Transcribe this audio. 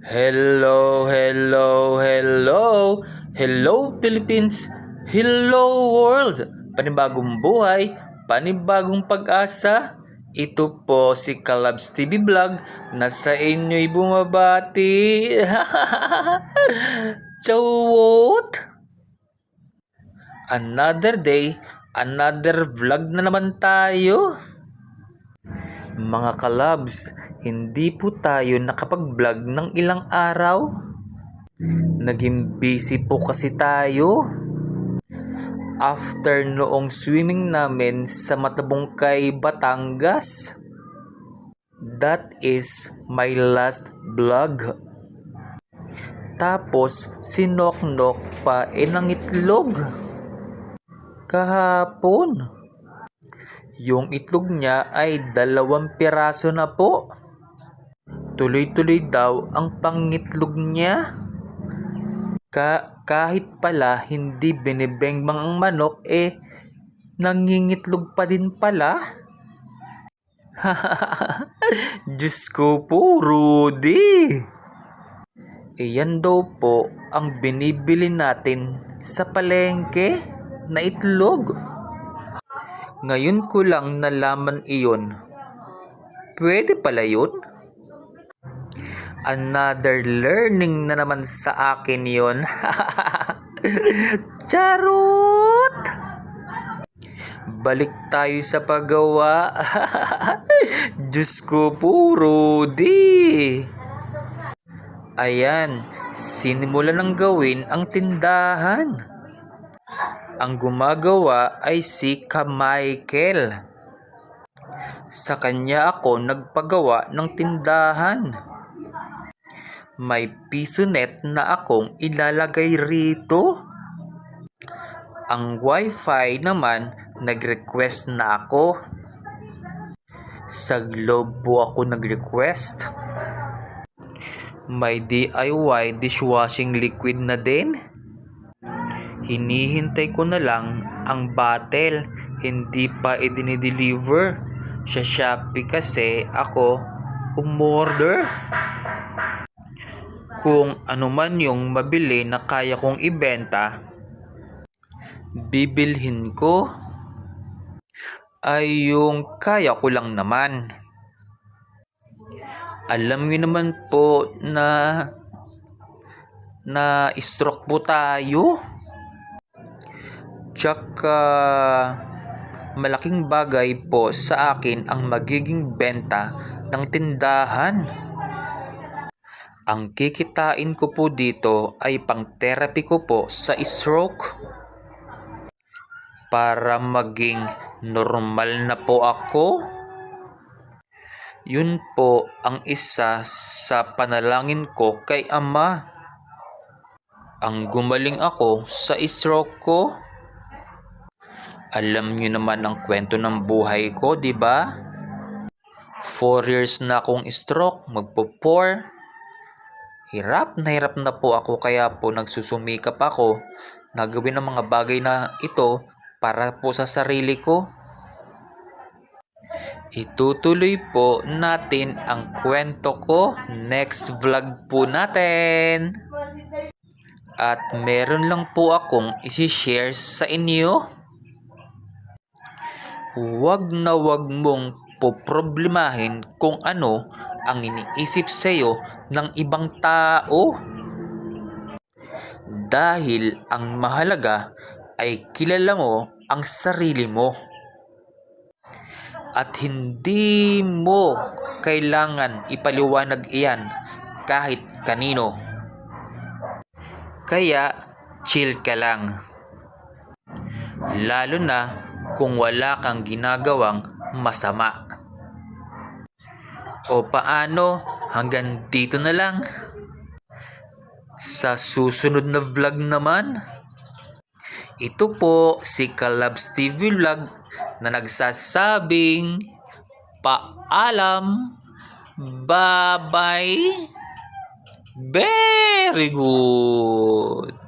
Hello, hello, hello. Hello Philippines. Hello world. Panibagong buhay, panibagong pag-asa. Ito po si Kalabs TV Vlog na sa inyo'y bumabati. Chawot! Another day, another vlog na naman tayo. Mga kalabs, hindi po tayo nakapag-vlog ng ilang araw. Naging busy po kasi tayo. After noong swimming namin sa Matabungkay, Batangas. That is my last vlog. Tapos sinoknok pa ng itlog. Kahapon. Yung itlog niya ay 2 piraso na po. Tuloy-tuloy daw ang pangitlog niya. Kahit pala hindi binibengbang ang manok, nangingitlog pa din pala. Diyos ko po, Rudy. Yan daw po ang binibili natin sa palengke na itlog. Ngayon ko lang nalaman iyon. Pwede pala yun? Another learning na naman sa akin yun. Charot! Balik tayo sa paggawa. Diyos ko po, Rudy. Ayan, sinimulan ng gawin ang tindahan. Ang gumagawa ay si Michael. Sa kanya ako nagpagawa ng tindahan. May piso net na akong ilalagay rito. Ang wifi naman nag-request na ako. Sa Globe po ako nag-request. May DIY dishwashing liquid na din. Hinihintay ko na lang ang bottle, hindi pa i-deliver sa Shopee kasi ako umorder. Kung ano man yung mabili na kaya kong ibenta, bibilhin ko. Ay yung kaya ko lang naman. Alam niyo naman po na stroke po tayo. Tsaka malaking bagay po sa akin ang magiging benta ng tindahan. Ang kikitain ko po dito ay pang-therapy ko po sa stroke. Para maging normal na po ako. Yun po ang isa sa panalangin ko kay Ama. Ang gumaling ako sa stroke ko. Alam niyo naman ang kwento ng buhay ko, di ba? 4 years na akong stroke, magpo-4. Hirap na po ako kaya po nagsusumikap ako na gawin ang mga bagay na ito para po sa sarili ko. Itutuloy po natin ang kwento ko next vlog po natin. At meron lang po akong isi-share sa inyo. Huwag na huwag mong poproblemahin kung ano ang iniisip sa iyo ng ibang tao. Dahil ang mahalaga ay kilala mo ang sarili mo. At hindi mo kailangan ipaliwanag iyan kahit kanino. Kaya chill ka lang. Lalo na kung wala kang ginagawang masama. O paano, hanggang dito na lang. Sa susunod na vlog naman, ito po si Kalabs TV Vlog na nagsasabing paalam. Bye-bye. Very good.